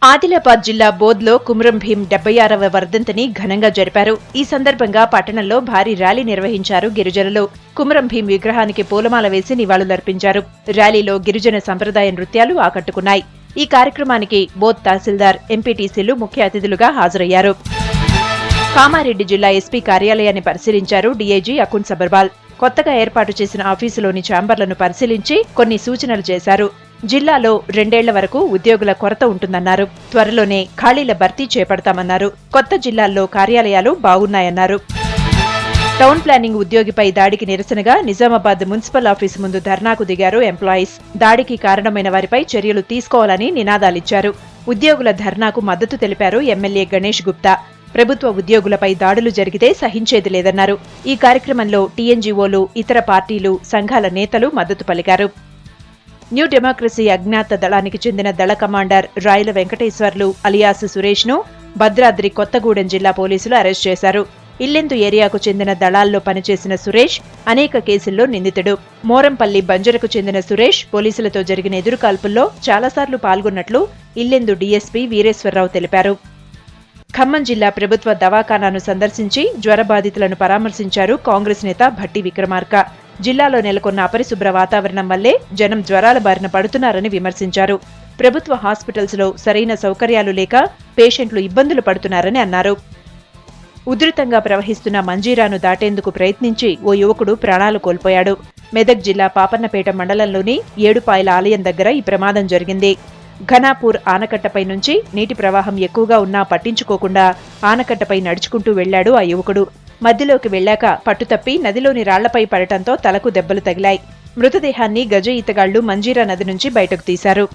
ఆదిలాబాద్ జిల్లా బోధ్లో కుమ్రం భీం 76వ వర్ధంతిని ఘనంగా జరిపారు. ఈ సందర్భంగా పట్టణంలో భారీ ర్యాలీ నిర్వహించారు గిరిజనులు. కుమ్రం భీం విగ్రహానికి పూలమాల వేసి నివాళులర్పించారు. ర్యాలీలో గిరిజన సంప్రదాయ నృత్యాలు ఆకట్టుకున్నాయి. ఈ కార్యక్రమానికి బోధ్ తహసీల్దార్, ఎంపీటీసీలు ముఖ్య అతిథులుగా హాజరయ్యారు. కామారెడ్డి జిల్లా ఎస్పీ కార్యాలయాన్ని పరిశీలించారు డీఐజీ అకున్ సబర్వాల్. కొత్తగా ఏర్పాటు చేసిన ఆఫీసులోని ఛాంబర్లను పరిశీలించి కొన్ని సూచనలు చేశారు. జిల్లాలో 2 ఏళ్ల వరకు ఉద్యోగుల కొరత ఉంటుందన్నారు. త్వరలోనే ఖాళీల భర్తీ చేపడతామన్నారు. కొత్త జిల్లాల్లో కార్యాలయాలు బాగున్నాయన్నారు. టౌన్ ప్లానింగ్ ఉద్యోగిపై దాడికి నిరసనగా నిజామాబాద్ మున్సిపల్ ఆఫీసు ముందు ధర్నాకు దిగారు ఎంప్లాయీస్. దాడికి కారణమైన వారిపై చర్యలు తీసుకోవాలని నినాదాలిచ్చారు. ఉద్యోగుల ధర్నాకు మద్దతు తెలిపారు ఎమ్మెల్యే గణేష్ గుప్తా. ప్రభుత్వ ఉద్యోగులపై దాడులు జరిగితే సహించేది లేదన్నారు. ఈ కార్యక్రమంలో టీఎన్జీఓలు, ఇతర పార్టీలు, సంఘాల నేతలు మద్దతు పలికారు. న్యూ డెమోక్రసీ అజ్ఞాత దళానికి చెందిన దళ కమాండర్ రాయల వెంకటేశ్వర్లు అలియాస్ సురేష్ను భద్రాద్రి కొత్తగూడెం జిల్లా పోలీసులు అరెస్ట్ చేశారు. ఇల్లెందు ఏరియాకు చెందిన దళాల్లో పనిచేసిన సురేష్ అనేక కేసుల్లో నిందితుడు. మోరంపల్లి బంజరకు చెందిన సురేష్ పోలీసులతో జరిగిన ఎదురుకాల్పుల్లో చాలాసార్లు పాల్గొన్నట్లు ఇల్లెందు డీఎస్పీ వీరేశ్వరరావు తెలిపారు. ఖమ్మం జిల్లా ప్రభుత్వ దవాఖానాను సందర్శించి జ్వర బాధితులను పరామర్శించారు కాంగ్రెస్ నేత భట్టి విక్రమార్క. జిల్లాలో నెలకొన్న అపరిశుభ్ర వాతావరణం వల్లే జనం జ్వరాల బారిన పడుతున్నారని విమర్శించారు. ప్రభుత్వ హాస్పిటల్స్లో సరైన సౌకర్యాలు లేక పేషెంట్లు ఇబ్బందులు పడుతున్నారని అన్నారు. ఉధృతంగా ప్రవహిస్తున్న మంజీరాను దాటేందుకు ప్రయత్నించి ఓ యువకుడు ప్రాణాలు కోల్పోయాడు. మెదక్ జిల్లా పాపన్నపేట మండలంలోని ఏడుపాయల ఆలయం దగ్గర ఈ ప్రమాదం జరిగింది. ఘనాపూర్ ఆనకట్టపై నుంచి నీటి ప్రవాహం ఎక్కువగా ఉన్నా పట్టించుకోకుండా ఆనకట్టపై నడుచుకుంటూ వెళ్లాడు ఆ యువకుడు. మధ్యలోకి వెళ్లాక పట్టుతప్పి నదిలోని రాళ్లపై పడటంతో తలకు దెబ్బలు తగిలాయి. మృతదేహాన్ని గజ ఈతగాళ్లు మంజీరా నది నుంచి బయటకు తీశారు.